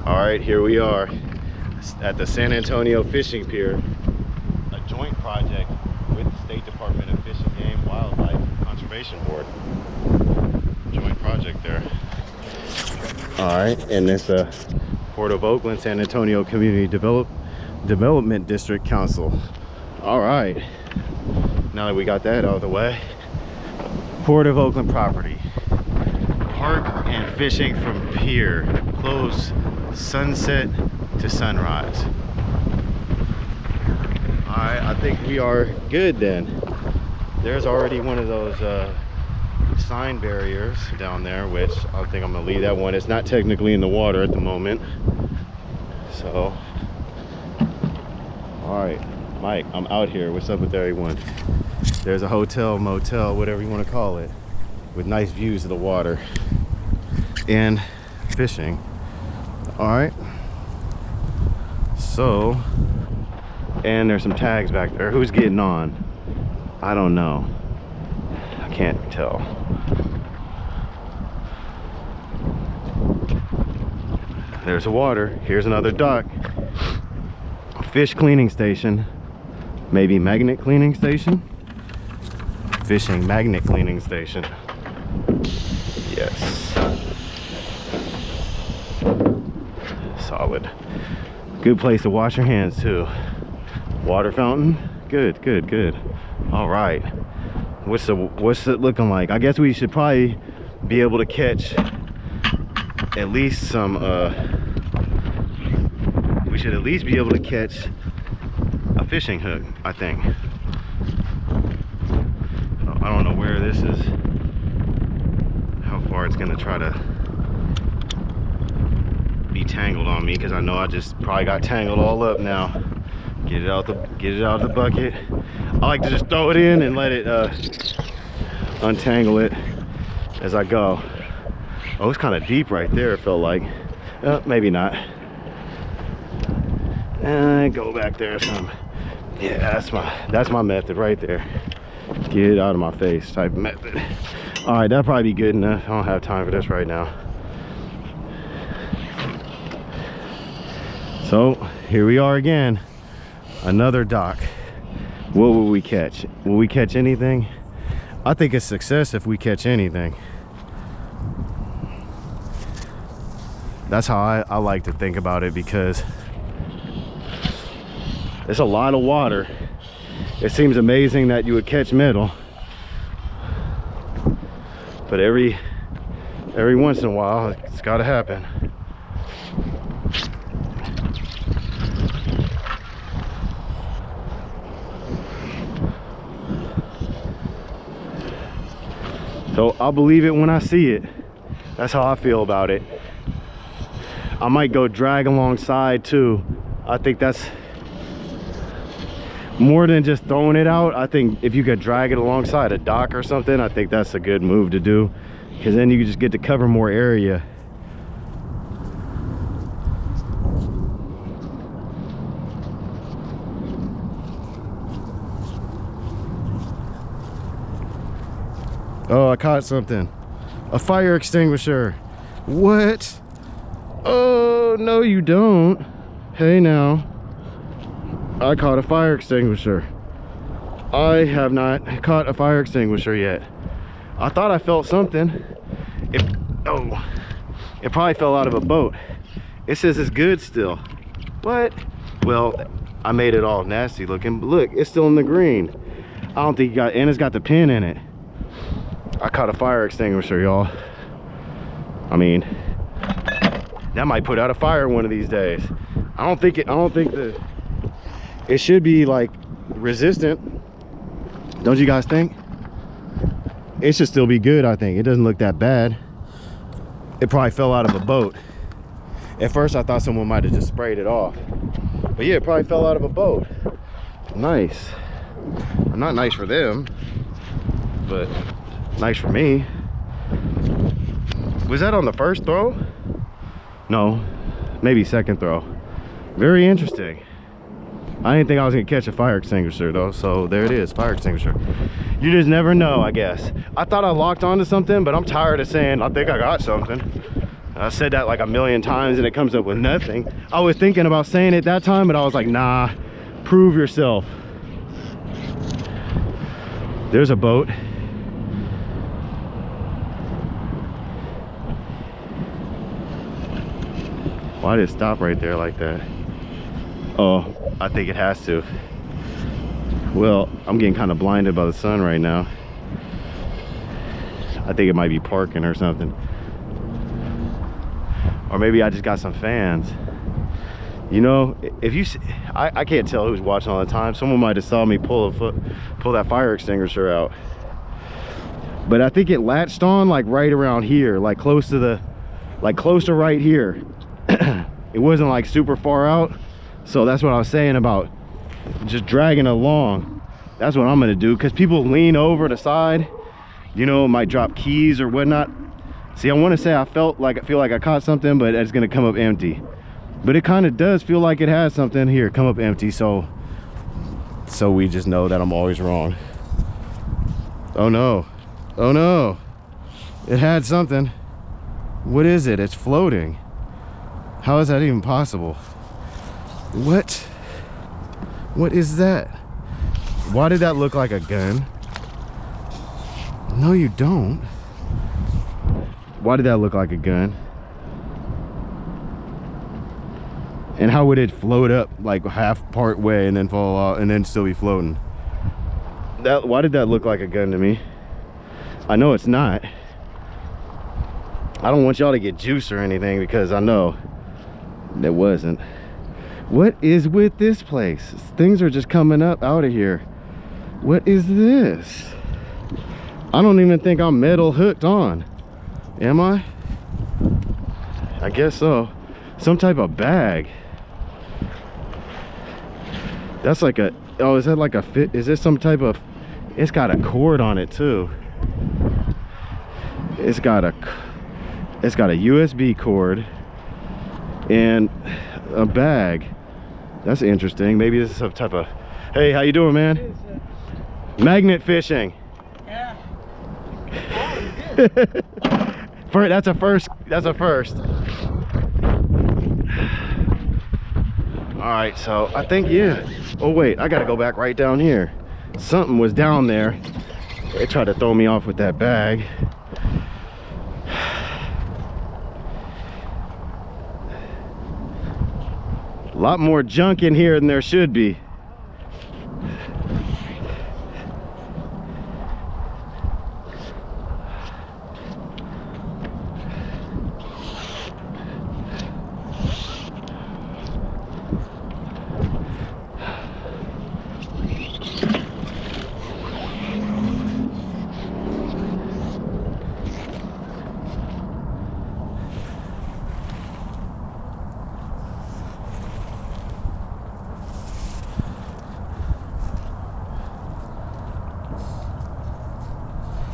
All right, here we are at the San Antonio Fishing Pier, a joint project with the State Department of Fish and Game Wildlife Conservation Board. Joint project there. All right, and this Port of Oakland San Antonio Community Development District Council. All right, now that we got that out of the way, Port of Oakland property. Park and fishing from pier, closed sunset to sunrise. All right, I think we are good then. There's already one of those sign barriers down there, which I think I'm gonna leave that one. It's not technically in the water at the moment. So, all right, Mike, I'm out here. What's up with everyone? There's a hotel, motel, whatever you want to call it, with nice views of the water and fishing. All right, so, and there's some tags back there. Who's getting on? I don't know, I can't tell. There's the water. Here's another dock. Fish cleaning station, maybe magnet cleaning station. Fishing magnet cleaning station. Yes. Solid. Good place to wash your hands too. Water fountain. Good, good, good. All right. What's it looking like? I guess we should probably be able to catch at least some. We should at least be able to catch a fishing hook, I think. I don't know where this is, how far it's gonna try to be tangled on me, because I know I just probably got tangled all up now. Get it out of the bucket. I like to just throw it in and let it untangle it as I go. Oh, it's kind of deep right there, it felt like. Maybe not. And go back there some. Yeah, that's my method right there. Get it out of my face type of method. All right, that'll probably be good enough. I don't have time for this right now. So here we are again, another dock. What will we catch? Will we catch anything? I think it's success if we catch anything. That's how I like to think about it, because it's a lot of water. It seems amazing that you would catch metal, but every once in a while it's got to happen. So I'll believe it when I see it. That's how I feel about it. I might go drag alongside too. I think that's more than just throwing it out. I think if you could drag it alongside a dock or something, I think that's a good move to do, because then you just get to cover more area. Oh, I caught something. A fire extinguisher. What? Oh, no you don't. Hey now. I caught a fire extinguisher. I have not caught a fire extinguisher yet. I thought I felt something. It probably fell out of a boat. It says it's good still. What? Well, I made it all nasty looking, but look, it's still in the green. I don't think and it's got the pin in it. I caught a fire extinguisher, y'all. I mean, that might put out a fire one of these days. I don't think it should be like resistant. Don't you guys think? It should still be good, I think. It doesn't look that bad. It probably fell out of a boat. At first I thought someone might have just sprayed it off. But yeah, it probably fell out of a boat. Nice. Not nice for them, but nice for me. Was that on the first throw? No, maybe second throw. Very interesting. I didn't think I was gonna catch a fire extinguisher though, so there it is, fire extinguisher. You just never know, I guess. I thought I locked onto something, but I'm tired of saying I think I got something. I said that like a million times and it comes up with nothing. I was thinking about saying it that time, but I was like, nah, prove yourself. There's a boat. Why did it stop right there like that? Oh, I think it has to. Well, I'm getting kind of blinded by the sun right now. I think it might be parking or something. Or maybe I just got some fans. You know, if you see, I can't tell who's watching all the time. Someone might have saw me pull that fire extinguisher out. But I think it latched on like right around here, like close to right here. It wasn't like super far out. So that's what I was saying about just dragging it along. That's what I'm gonna do, because people lean over the side, you know, might drop keys or whatnot. See, I want to say I feel like I caught something, but it's gonna come up empty. But it kind of does feel like it has something here come up empty, so we just know that I'm always wrong. Oh no, oh no, it had something. What is it? It's floating. How is that even possible? What is that? Why did that look like a gun? No, you don't. Why did that look like a gun? And how would it float up like half part way and then fall out and then still be floating? Why did that look like a gun to me? I know it's not. I don't want y'all to get juice or anything, because I know it wasn't. What is with this place? Things are just coming up out of here. What is this? I don't even think I'm metal hooked on. Am I? I guess so. Some type of bag. That's like a, oh, is that like a fit? Is this some type of, it's got a cord on it too. It's got a USB cord and a bag. That's interesting. Maybe this is some type of, hey, how you doing, man? Magnet fishing. Yeah. That's a first. That's a first. All right, so I think, yeah. Oh wait, I gotta go back right down here. Something was down there. They tried to throw me off with that bag. A lot more junk in here than there should be.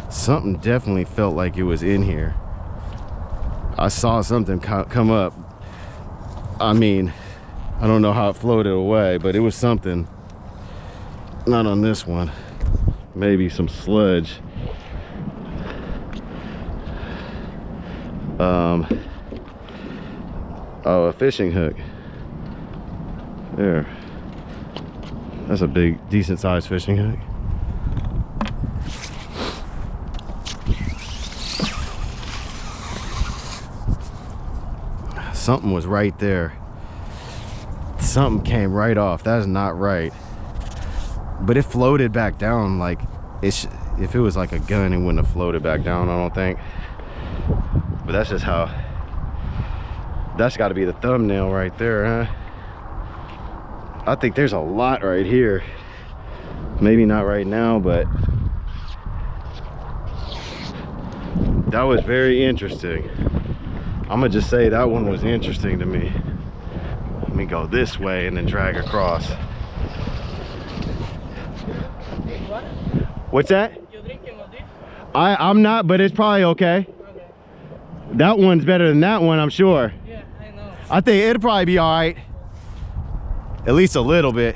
Something definitely felt like it was in here. I saw something come up. I mean, I don't know how it floated away, but it was something. Not on this one. Maybe some sludge. Oh, a fishing hook. There. That's a big, decent sized fishing hook. Something was right there. Something came right off. That is not right. But it floated back down like if it was like a gun, it wouldn't have floated back down, I don't think. But that's just how, that's got to be the thumbnail right there, huh? I think there's a lot right here. Maybe not right now, but that was very interesting. I'm gonna just say that one was interesting to me. Let me go this way and then drag across. What's that? You drinking of this? I'm not, but it's probably okay. Okay. That one's better than that one, I'm sure. Yeah, I know. I think it'll probably be all right. At least a little bit.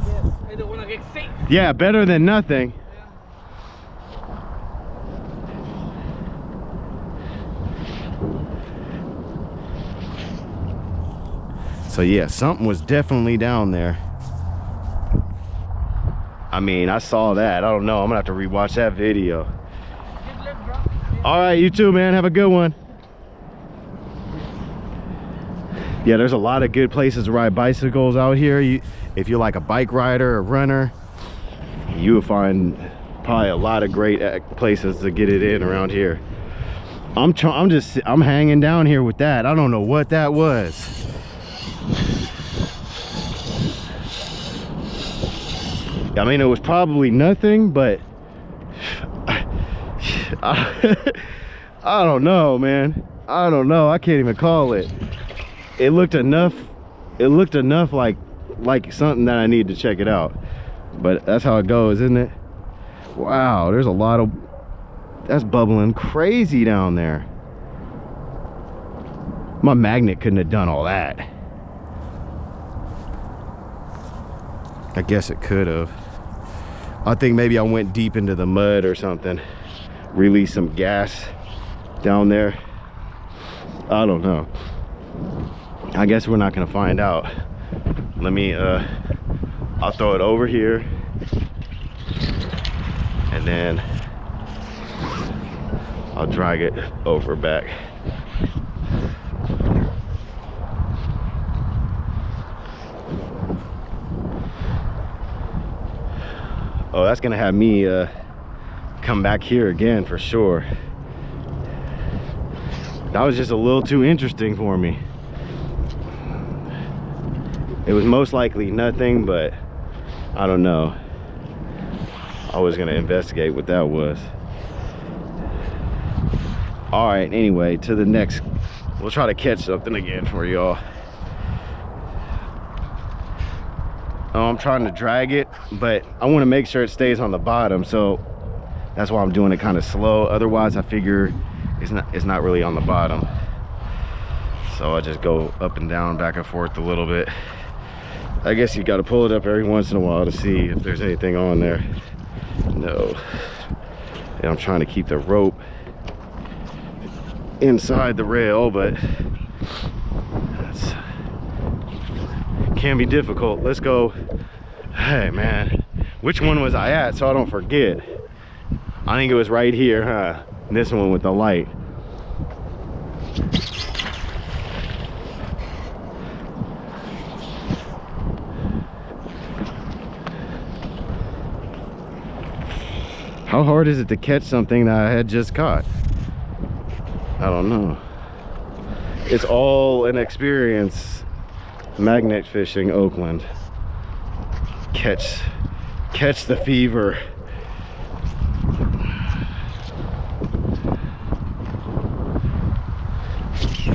Yes, I don't want to get sick. Yeah, better than nothing. So yeah, something was definitely down there. I mean, I saw that. I don't know. I'm gonna have to rewatch that video. Good luck, bro. All right, you too, man. Have a good one. Yeah, there's a lot of good places to ride bicycles out here. If you're like a bike rider or runner, you will find probably a lot of great places to get it in around here. I'm hanging down here with that. I don't know what that was. I mean, it was probably nothing, but I don't know, man. I don't know. I can't even call it. It looked enough like something that I need to check it out. But that's how it goes, isn't it? Wow, there's a lot of, that's bubbling crazy down there. My magnet couldn't have done all that. I guess it could have. I think maybe I went deep into the mud or something, released some gas down there. I don't know. I guess we're not gonna find out. Let me I'll throw it over here, and then I'll drag it over back. Oh, that's gonna have me come back here again for sure. That was just a little too interesting for me. It was most likely nothing, but I don't know. I was gonna investigate what that was. All right, anyway, to the next. We'll try to catch something again for y'all. Oh, I'm trying to drag it, but I want to make sure it stays on the bottom, so that's why I'm doing it kind of slow. Otherwise, I figure it's not really on the bottom. So I just go up and down, back and forth a little bit. I guess you got to pull it up every once in a while to see if there's anything on there. No. And I'm trying to keep the rope inside the rail, but that's can be difficult. Let's go. Hey man, which one was I at so I don't forget? I think it was right here, huh? This one with the light. How hard is it to catch something that I had just caught? I don't know. It's all an experience. Magnet fishing, Oakland. Catch the fever.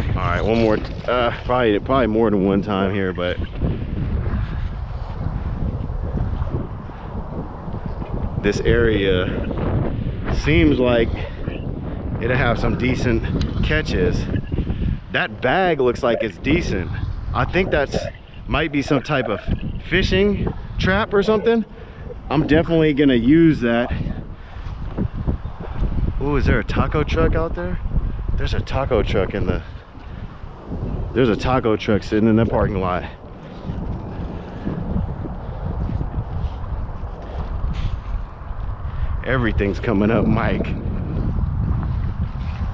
All right, one more. Probably more than one time here, but this area seems like it'll have some decent catches. That bag looks like it's decent. I think that's might be some type of fishing trap or something. I'm definitely gonna use that. Oh, is there a taco truck out there? There's a taco truck in the, there's a taco truck sitting in the parking lot. Everything's coming up, Mike.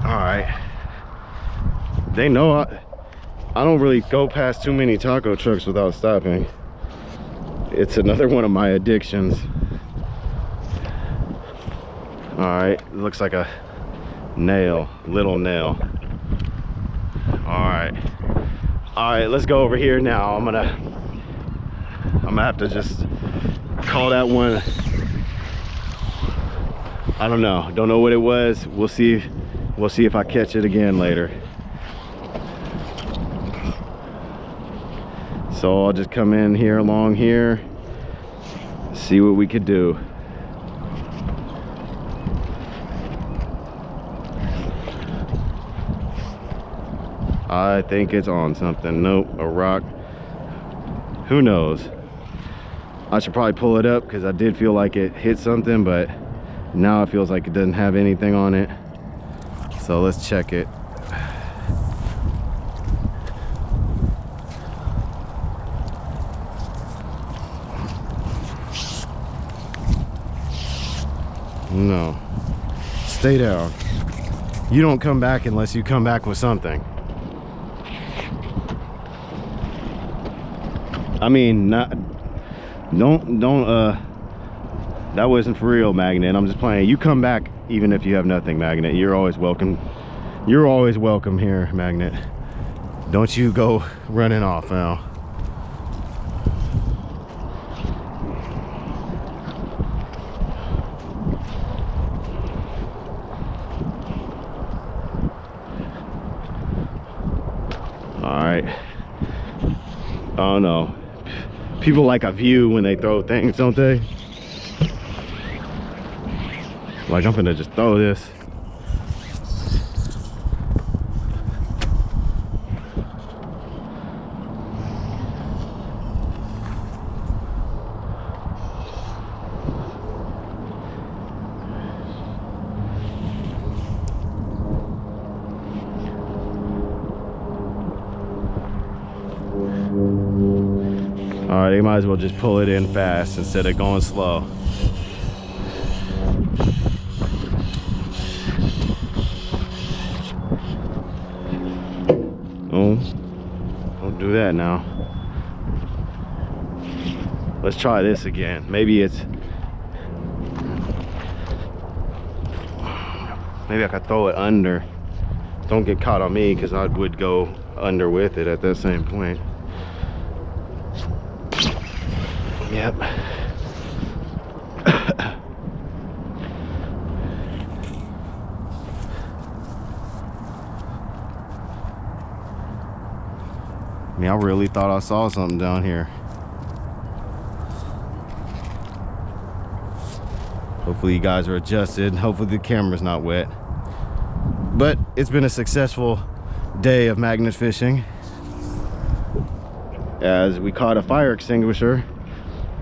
All right. They know I don't really go past too many taco trucks without stopping. It's another one of my addictions. All right, it looks like a nail, little nail. All right, let's go over here now. I'm gonna have to just call that one. I don't know what it was. We'll see if I catch it again later. So I'll just come in here along here, see what we could do. I think it's on something. Nope, a rock. Who knows? I should probably pull it up because I did feel like it hit something, but now it feels like it doesn't have anything on it. So let's check it. No. Stay down. You don't come back unless you come back with something. I mean, don't that wasn't for real, Magnet. I'm just playing. You come back even if you have nothing, Magnet. You're always welcome. You're always welcome here, Magnet. Don't you go running off now. All right. Oh no. People like a view when they throw things, don't they? Like, I'm gonna just throw this. All right, you might as well just pull it in fast instead of going slow. Oh, don't do that now. Let's try this again. Maybe I could throw it under. Don't get caught on me, because I would go under with it at that same point. Yep. I mean, I really thought I saw something down here. Hopefully you guys are adjusted. Hopefully the camera's not wet. But it's been a successful day of magnet fishing, as we caught a fire extinguisher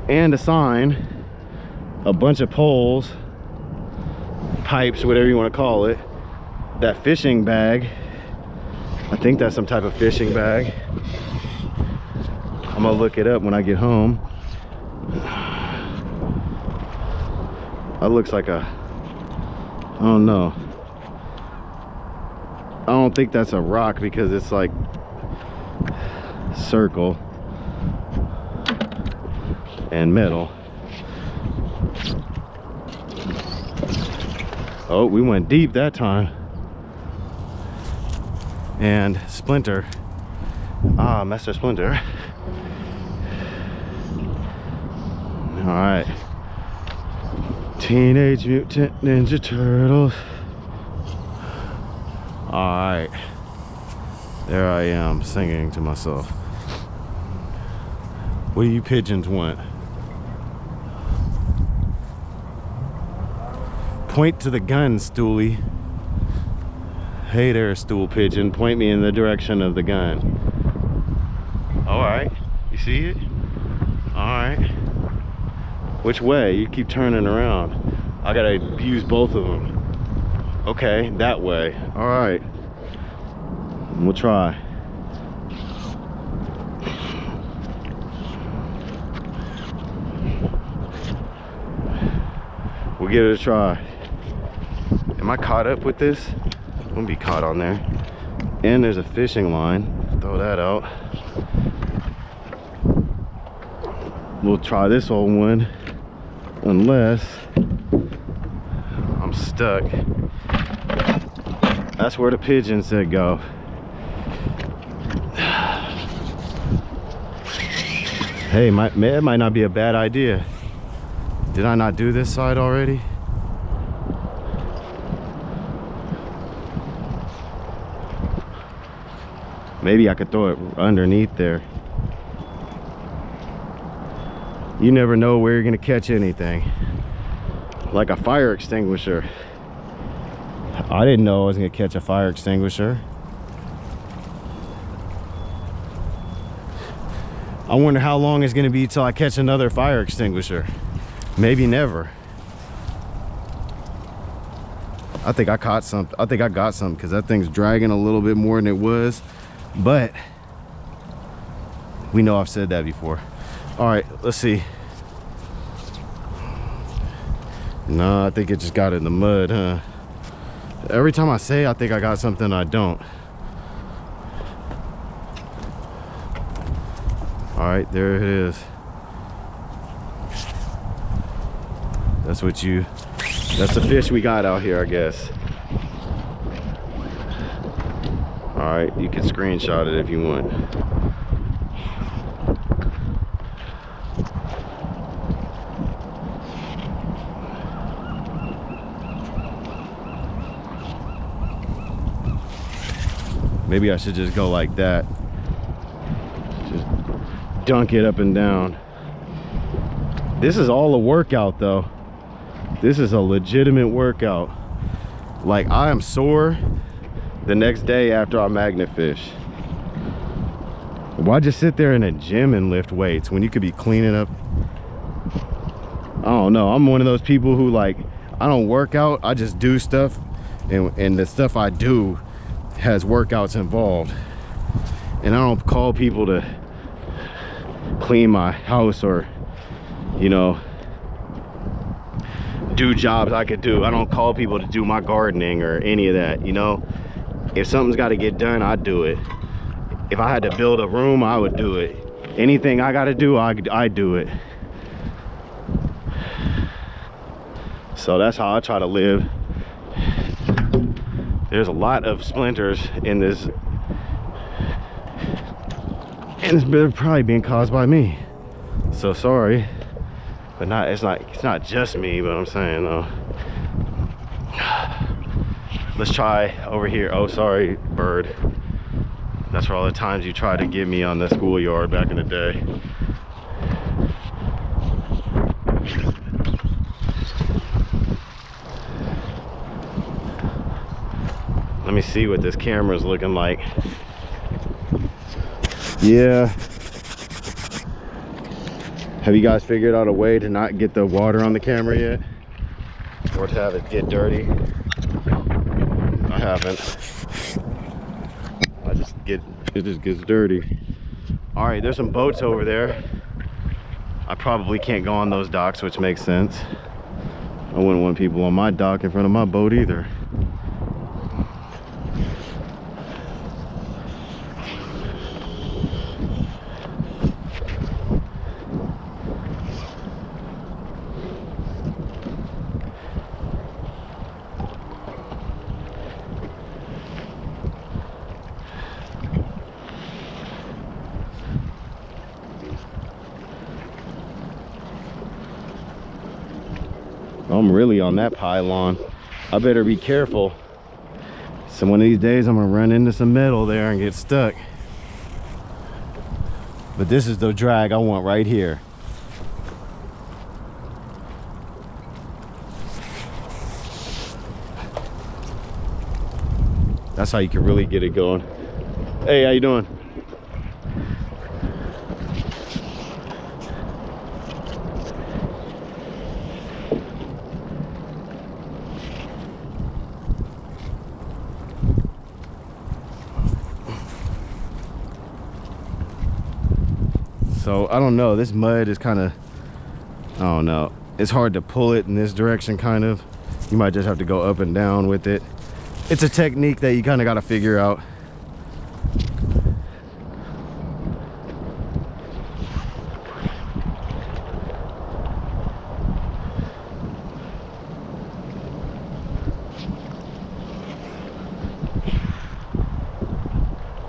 and a sign, a bunch of poles, pipes, whatever you want to call it, that fishing bag. I think that's some type of fishing bag. I'm gonna look it up when I get home. That looks like a, I don't know. I don't think that's a rock, because it's like circle and metal. Oh, we went deep that time. And Splinter, Master Splinter. All right, Teenage Mutant Ninja Turtles. All right, there I am singing to myself. What do you pigeons want? Point to the gun, Stoolie. Hey there, stool pigeon. Point me in the direction of the gun. All right, you see it? All right. Which way? You keep turning around. I gotta use both of them. Okay, that way. All right. We'll try. We'll give it a try. Am I caught up with this? I'm gonna be caught on there. And there's a fishing line. Throw that out. We'll try this old one, unless I'm stuck. That's where the pigeon said go. Hey, it might not be a bad idea. Did I not do this side already? Maybe I could throw it underneath there. You never know where you're gonna catch anything. Like a fire extinguisher. I didn't know I was gonna catch a fire extinguisher. I wonder how long it's gonna be till I catch another fire extinguisher. Maybe never. I think I caught some. I think I got some, because that thing's dragging a little bit more than it was. But we know I've said that before. All right, let's see. No, I think it just got in the mud, huh? Every time I say I think I got something, I don't. All right, there it is. That's the fish we got out here, I guess. All right, you can screenshot it if you want. Maybe I should just go like that. Just dunk it up and down. This is all a workout though. This is a legitimate workout. Like, I am sore the next day after I magnet fish. Why just sit there in a gym and lift weights when you could be cleaning up? I don't know. I'm one of those people who, like, I don't work out, I just do stuff, and the stuff I do has workouts involved. And I don't call people to clean my house or, you know, do jobs I could do. I don't call people to do my gardening or any of that, you know. If something's got to get done, I do it. If I had to build a room, I would do it. Anything I got to do, I do it. So that's how I try to live. There's a lot of splinters in this, and it's probably being caused by me. So sorry, but it's not just me, but I'm saying though. Let's try over here. Oh, sorry, bird. That's for all the times you tried to get me on the schoolyard back in the day. Let me see what this camera's looking like. Yeah. Have you guys figured out a way to not get the water on the camera yet? Or to have it get dirty? I haven't. It just gets dirty. All right, there's some boats over there. I probably can't go on those docks, which makes sense. I wouldn't want people on my dock in front of my boat either. I'm really on that pylon. I better be careful. So one of these days I'm gonna run into some metal there and get stuck. But this is the drag I want right here. That's how you can really get it going. Hey, how you doing? So I don't know, this mud is kind of, I don't know, it's hard to pull it in this direction kind of. You might just have to go up and down with it. It's a technique that you kind of got to figure out.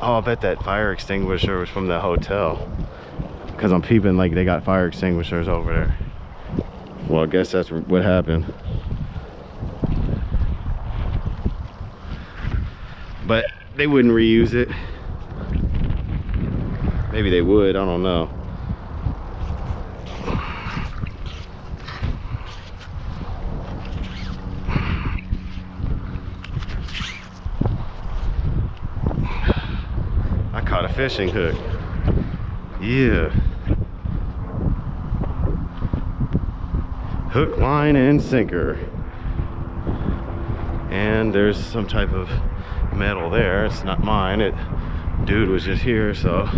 Oh, I bet that fire extinguisher was from the hotel. Because I'm peeping like they got fire extinguishers over there. Well, I guess that's what happened. But they wouldn't reuse it. Maybe they would, I don't know. I caught a fishing hook. Yeah. Hook, line, and sinker. And there's some type of metal there. It's not mine. Dude was just here, so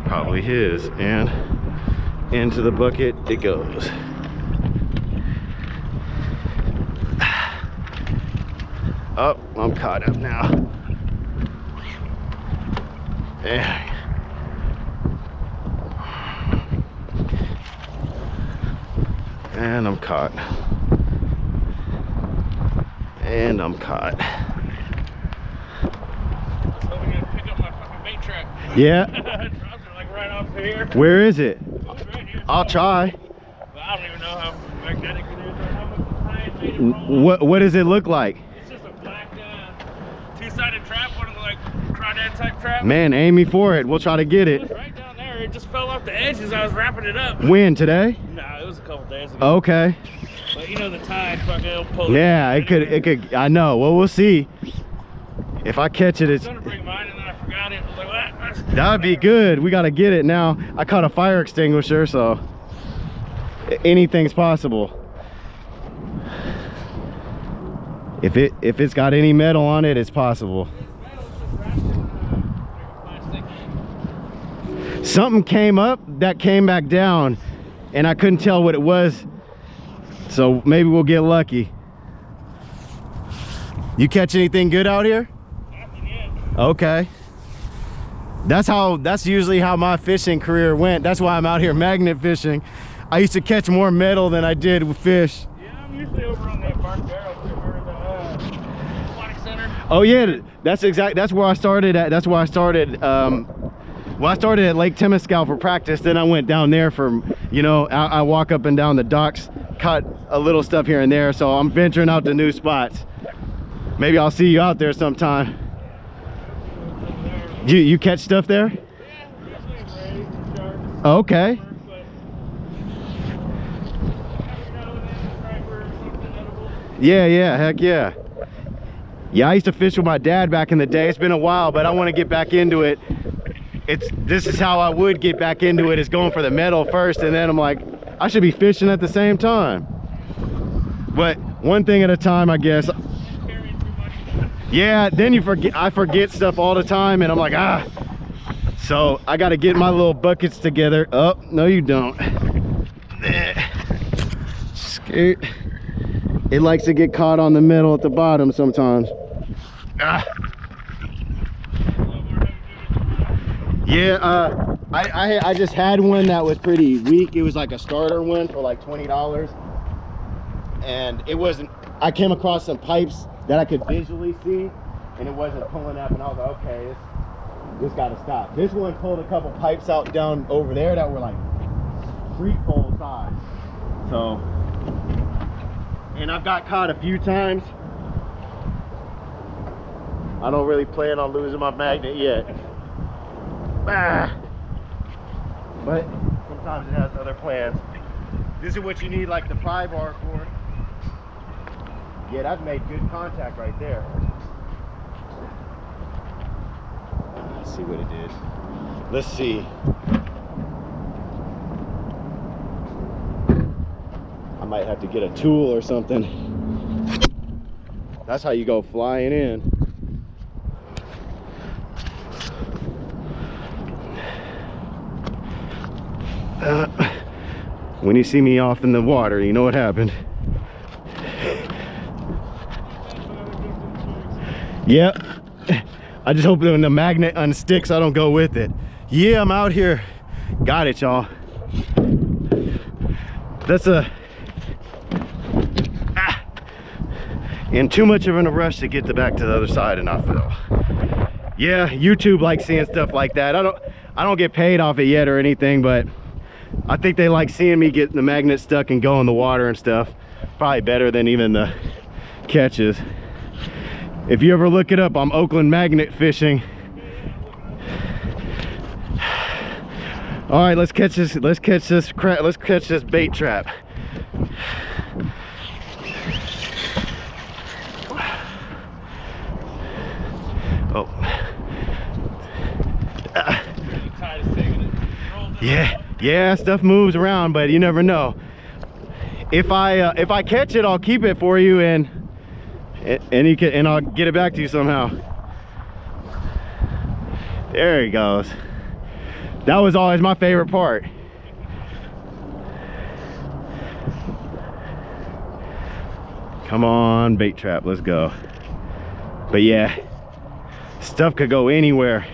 probably his. And into the bucket it goes. I'm caught up now. Yeah. And I'm caught. And I'm caught. So we're gonna pick up my fucking bait trap. Yeah. Dropped it like right off here. Where is it? It's right here. I'll try. But I don't even know how magnetic it is or how much time it made it roll. What does it look like? It's just a black two-sided trap, one of the like crawdad type traps. Man, aim me for it. We'll try to get It was it. right down there. It just fell off the edge as I was wrapping it up. When? Today? Nah, it was a couple days ago. Okay. But you know the tide fucking pull. Yeah, it could. I know. Well, we'll see. If I catch it, I it's. was gonna bring mine and then I forgot it. I was like, what? That'd be good. We got to get it now. I caught a fire extinguisher, so anything's possible. If it's got any metal on it, it's possible. Something came up that came back down, and I couldn't tell what it was. So maybe we'll get lucky. You catch anything good out here? Nothing yet. Okay. That's usually how my fishing career went. That's why I'm out here magnet fishing. I used to catch more metal than I did with fish. Yeah, I'm usually over on that barn barrel over the aquatic center. Oh yeah, that's where I started at. That's where I started. Well, I started at Lake Temescal for practice. Then I went down there for, you know, I walk up and down the docks, caught a little stuff here and there. So I'm venturing out to new spots. Maybe I'll see you out there sometime. You catch stuff there? Yeah, usually rays and sharks. Okay. But every now and then a striper or something edible. Yeah, heck yeah. Yeah, I used to fish with my dad back in the day. It's been a while, but I want to get back into it. This is how I would get back into it, is going for the metal first, and then I'm like, I should be fishing at the same time. But one thing at a time, I guess. Carrying too much. Yeah, then I forget stuff all the time, and I'm like, ah. So I got to get my little buckets together. Oh, no you don't. Scoot. It likes to get caught on the metal at the bottom sometimes. Ah. Yeah, I just had one that was pretty weak. It was like a starter one for like $20, and it wasn't. I came across some pipes that I could visually see, and it wasn't pulling up, and I was like, okay, this got to stop. This one pulled a couple pipes out down over there that were like street pole size. So, and I've got caught a few times. I don't really plan on losing my magnet yet. But sometimes it has other plans. This is what you need like the pry bar for. Yeah, that made good contact right there. Let's see what it did. Let's see. I might have to get a tool or something. That's how you go flying in. When you see me off in the water, you know what happened. Yep. I just hope that when the magnet unsticks, I don't go with it. Yeah, I'm out here. Got it, y'all. That's in too much of a rush to get back to the other side, and I fell. Yeah, YouTube likes seeing stuff like that. I don't get paid off it yet or anything, but I think they like seeing me get the magnet stuck and go in the water and stuff. Probably better than even the catches. If you ever look it up, I'm Oakland magnet fishing. All right, let's catch this bait trap. Oh. Yeah, stuff moves around, but you never know. If I catch it, I'll keep it for you, and I'll get it back to you somehow. There he goes. That was always my favorite part. Come on, bait trap, let's go. But yeah, stuff could go anywhere.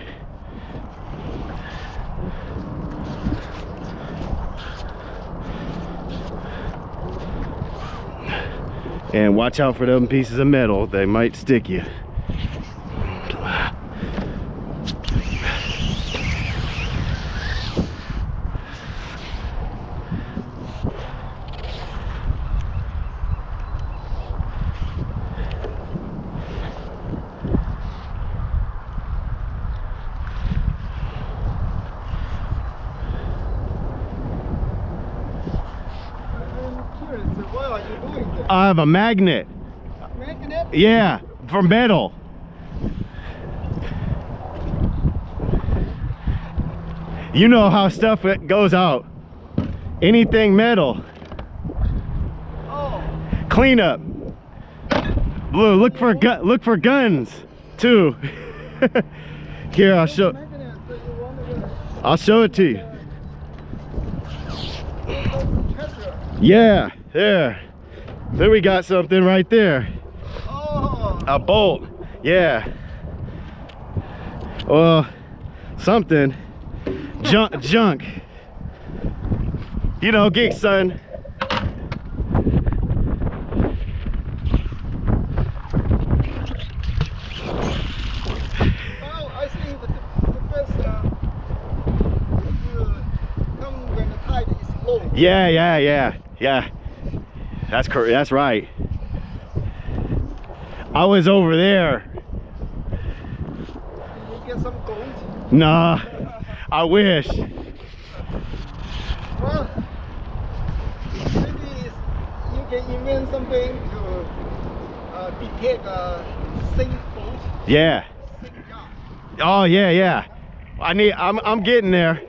And watch out for them pieces of metal, they might stick you. What are you doing there? I have a magnet. Magnet? Yeah, for metal. You know how stuff goes out. Anything metal. Oh. Clean up. Blue, look for guns too. Here, I'll show. Magnet, so you want to I'll show it to you. chapter. Yeah, there. There we got something right there. Oh. A bolt. Yeah. Well, something. Junk. You know, geek son. Oh, I think the first come when the tide is low. Yeah. That's correct. That's right. I was over there. Did you get some gold? Nah, I wish. Well, maybe you can invent something to detect a sink boat. Yeah. Sink yacht. Oh yeah. I'm getting there.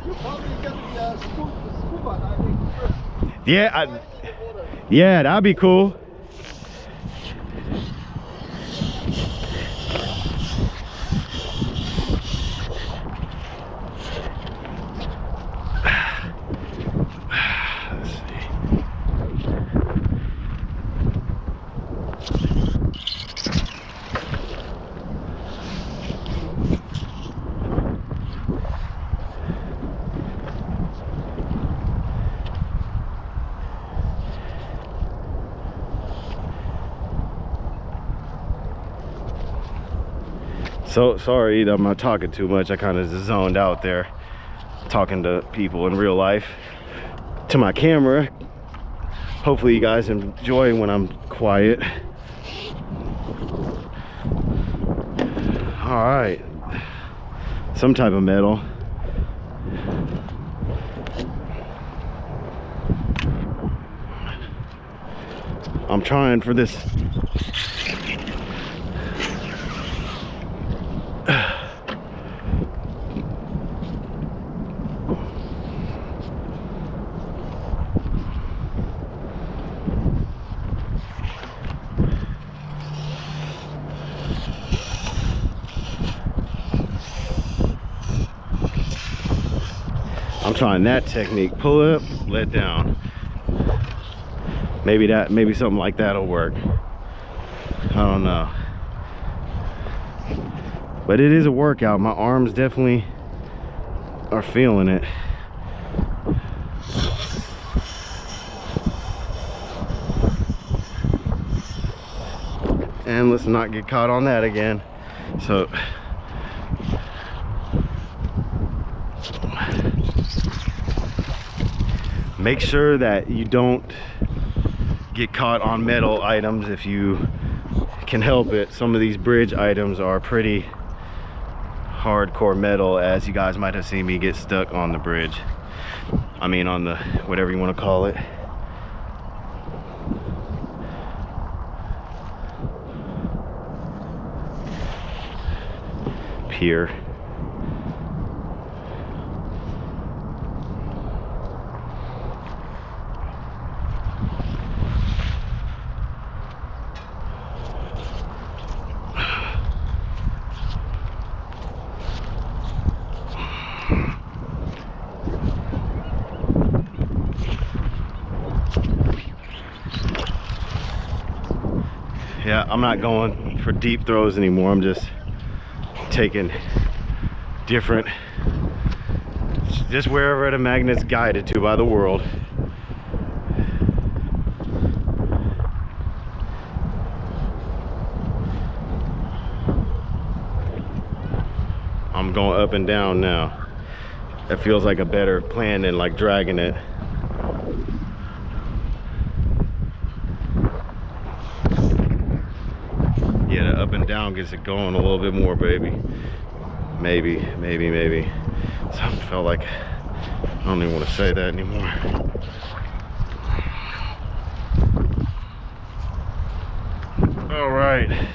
You probably get the scuba diving first. Yeah, Dive in the water. yeah, that'd be cool. Let's see. So sorry that I'm not talking too much. I kind of zoned out there talking to people in real life to my camera. Hopefully you guys enjoy when I'm quiet. All right, some type of metal. I'm trying for this. I'm trying that technique. Pull up, let down. Maybe something like that'll work. I don't know. But it is a workout. My arms definitely are feeling it. And let's not get caught on that again. So make sure that you don't get caught on metal items if you can help it. Some of these bridge items are pretty hardcore metal, as you guys might have seen me get stuck on the bridge. I mean on the whatever you want to call it. Pier. Yeah, I'm not going for deep throws anymore. I'm just taking different, just wherever the magnet's guided to by the world. I'm going up and down now. That feels like a better plan than like dragging it. Yeah, the up and down gets it going a little bit more, baby. Maybe. Something felt like, I don't even want to say that anymore. All right.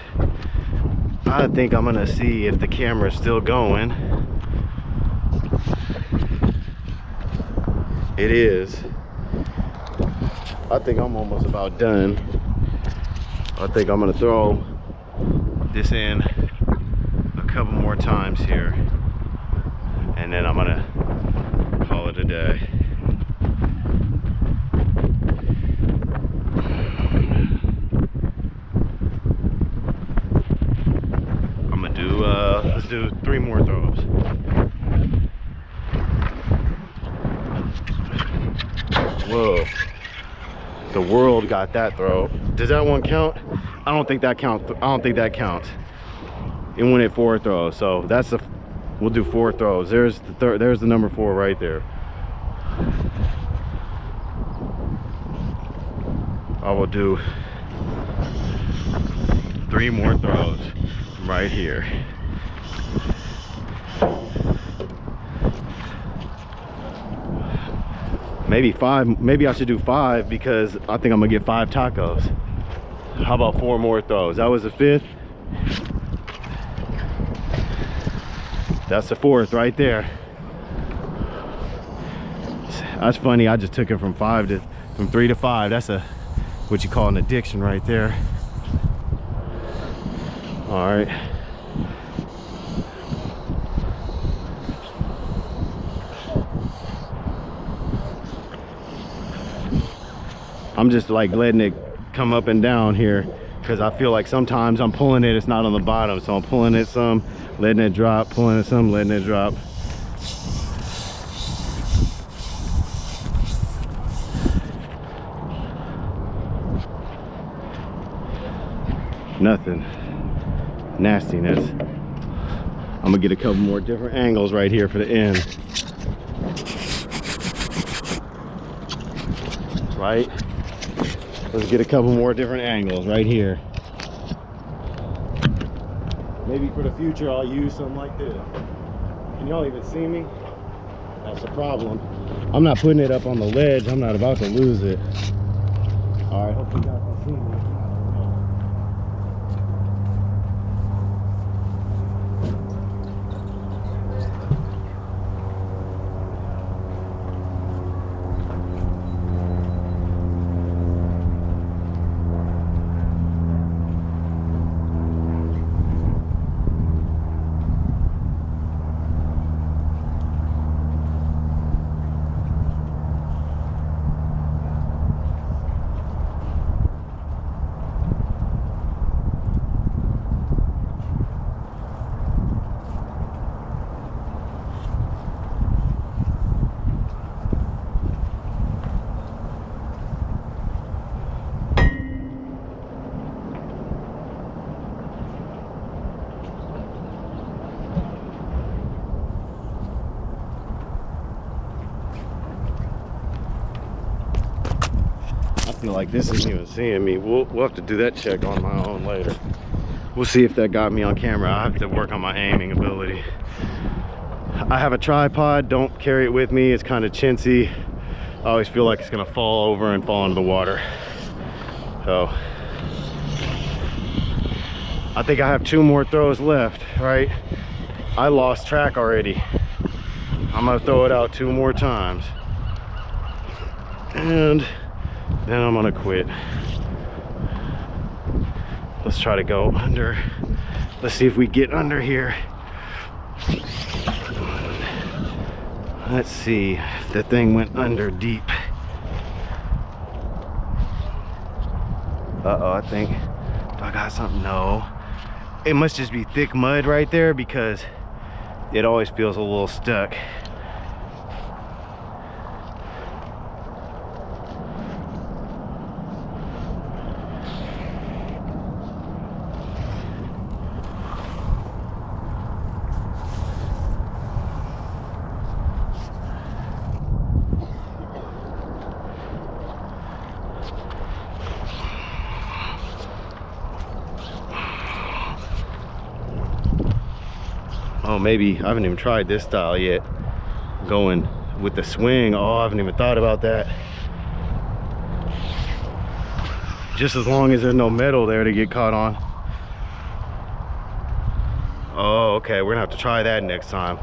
I think I'm gonna see if the camera's still going. It is. I think I'm almost about done. I think I'm gonna throw this in a couple more times here, and then I'm gonna call it a day. I'm gonna do let's do 3 more throws. Whoa, the world got that throw. Does that one count? I don't think that counts. I don't think that counts. It went at 4 throws, so that's the, we'll do 4 throws. There's the third, there's the number 4 right there. I will do 3 more throws right here. Maybe 5, maybe I should do 5 because I think I'm gonna get 5 tacos. How about 4 more throws? That was the 5th. That's the 4th right there. That's funny, I just took it from 3 to 5. That's a, what you call an addiction right there. All right. I'm just like letting it come up and down here because I feel like sometimes I'm pulling it, it's not on the bottom, so I'm pulling it some, letting it drop, pulling it some, letting it drop. Nothing. Nastiness. I'm gonna get a couple more different angles right here for the end. Right? Let's get a couple more different angles right here. Maybe for the future I'll use something like this. Can y'all even see me? That's the problem. I'm not putting it up on the ledge. I'm not about to lose it. All right, hope you guys can see me. I feel like this isn't even seeing me. We'll have to do that check on my own later. We'll see if that got me on camera. I have to work on my aiming ability. I have a tripod, don't carry it with me. It's kind of chintzy. I always feel like it's gonna fall over and fall into the water. So I think I have 2 more throws left, right? I lost track already. I'm gonna throw it out 2 more times. And then I'm gonna quit. Let's try to go under. Let's see if we get under here. Let's see if the thing went under deep. Uh-oh, I think Do I got something? No. It must just be thick mud right there because it always feels a little stuck. Oh, maybe I haven't even tried this style yet. Going with the swing. Oh, I haven't even thought about that. Just as long as there's no metal there to get caught on. Oh, okay. We're gonna have to try that next time.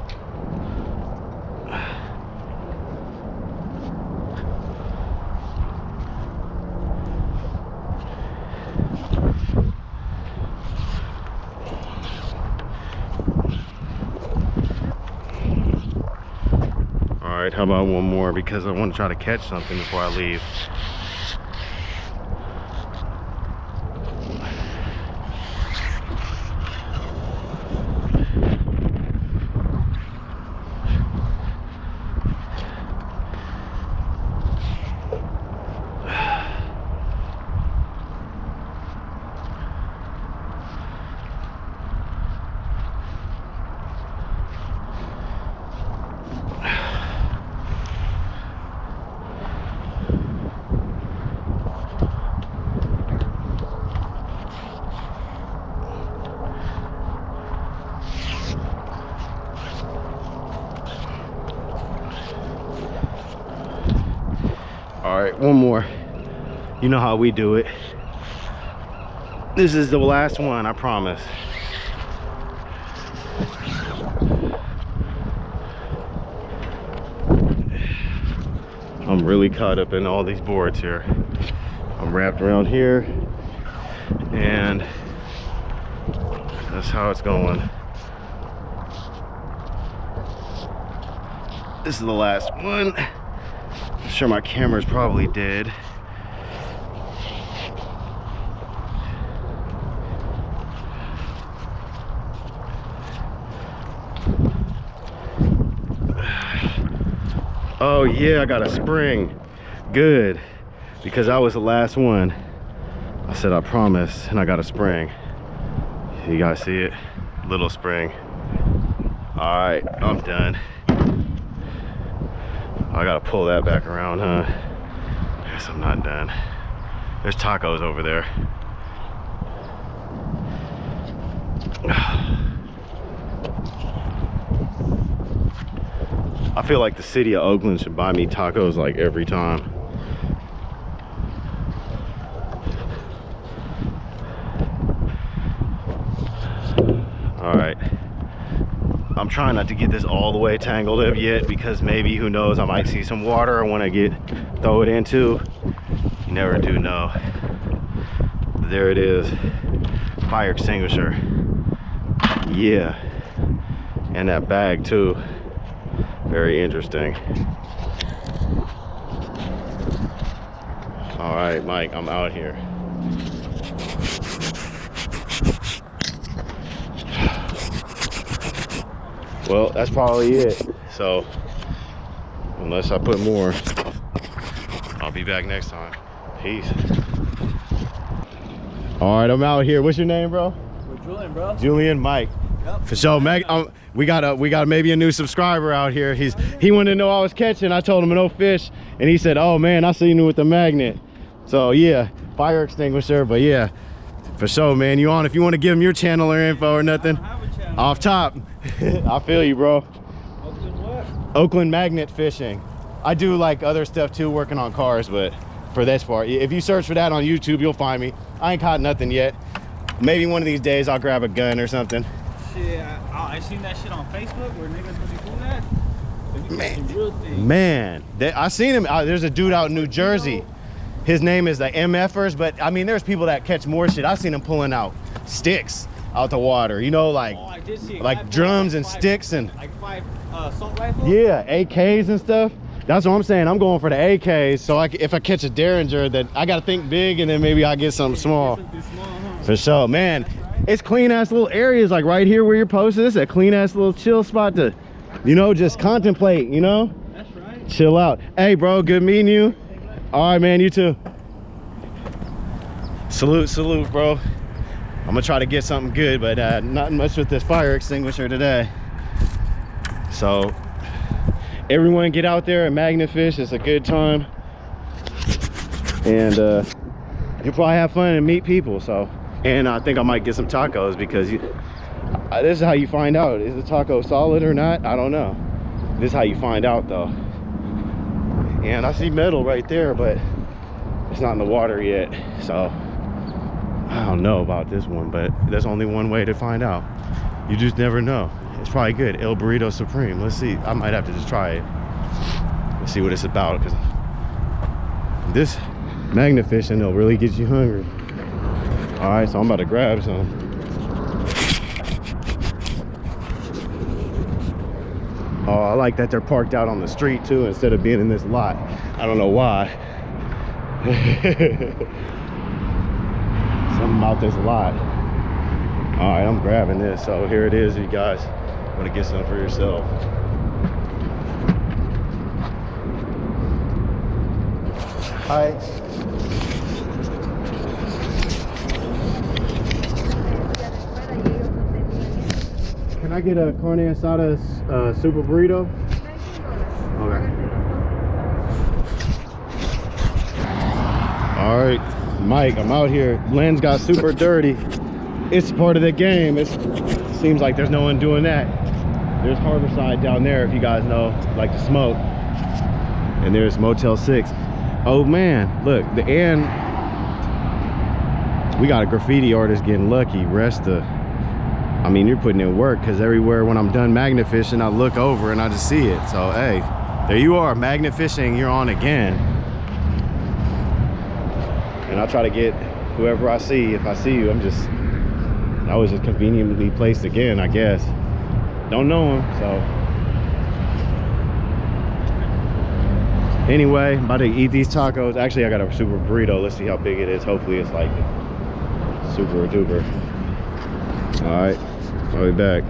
How about one more, because I want to try to catch something before I leave. All right, one more. You know how we do it. This is the last one, I promise. I'm really caught up in all these boards here. I'm wrapped around here, and that's how it's going. This is the last one. I'm sure my camera's probably dead. Oh yeah, I got a spring. Good, because I was the last one. I said I promise, and I got a spring. You guys see it? Little spring. All right, I'm done. I gotta pull that back around, huh? I guess I'm not done. There's tacos over there. I feel like the city of Oakland should buy me tacos like every time. All right. I'm trying not to get this all the way tangled up yet, because maybe, who knows, I might see some water I want to throw it into. You never do know. There it is. Fire extinguisher. Yeah. And that bag too. Very interesting. All right, Mike, I'm out here. Well, that's probably it. So, unless I put more, I'll be back next time. Peace. All right, I'm out here. What's your name, bro? We're Julian, bro. Julian, Mike. Yep. For sure, Meg. We got maybe a new subscriber out here. He wanted to know I was catching. I told him no fish, and he said, "Oh man, I seen you with the magnet." So yeah, fire extinguisher. But yeah, for sure, man. You on? If you want to give him your channel or info or nothing, I don't have a channel. Off top. I feel you, bro. Oakland what? Oakland magnet fishing. I do like other stuff too, working on cars, but for this part, if you search for that on YouTube, you'll find me. I ain't caught nothing yet. Maybe one of these days I'll grab a gun or something. Shit, I seen that shit on Facebook where niggas really do that. They be catching real things. Man, I seen him. There's a dude out in New Jersey. His name is the MFers, but I mean, there's people that catch more shit. I seen him pulling out sticks out the water, you know, like I did see like drums and sticks and like 5 assault rifles. yeah, AKs and stuff. That's what I'm saying. I'm going for the AKs. So if I catch a Derringer, that I gotta think big, and then maybe I get something small. Something small, huh? For sure, man. It's clean ass little areas like right here where you're posted. This is a clean ass little chill spot to, you know, just contemplate, you know? That's right. Chill out. Hey, bro, good meeting you. All right, man, you too. Salute, salute, bro. I'm gonna try to get something good, but not much with this fire extinguisher today. So everyone get out there and magnifish. It's a good time, and you'll probably have fun and meet people. So, and I think I might get some tacos, because this is how you find out, is the taco solid or not? I don't know. This is how you find out though. And I see metal right there, but it's not in the water yet, so I don't know about this one. But there's only one way to find out. You just never know. It's probably good. El Burrito Supreme. Let's see. I might have to just try it. Let's see what it's about, because this magnifishing will really get you hungry. All right, so I'm about to grab some. Oh, I like that they're parked out on the street too, instead of being in this lot. I don't know why. Something about this lot. All right, I'm grabbing this. So here it is, you guys want to get some for yourself. Hi. Can I get a carne asada super burrito? Okay. All right, Mike, I'm out here. Lens got super dirty. It's part of the game. It seems like there's no one doing that. There's Harborside down there, if you guys know, like to smoke. And there's Motel 6. Oh man, look, we got a graffiti artist getting lucky. I mean, you're putting in work, because everywhere when I'm done magnifishing, I look over and I just see it. So hey, there you are, magnifishing, you're on again. And I'll try to get whoever I see. If I see you, I was just conveniently placed again, I guess. Don't know him, so. Anyway, I'm about to eat these tacos. Actually, I got a super burrito. Let's see how big it is. Hopefully it's like super duper. All right, I'll be back.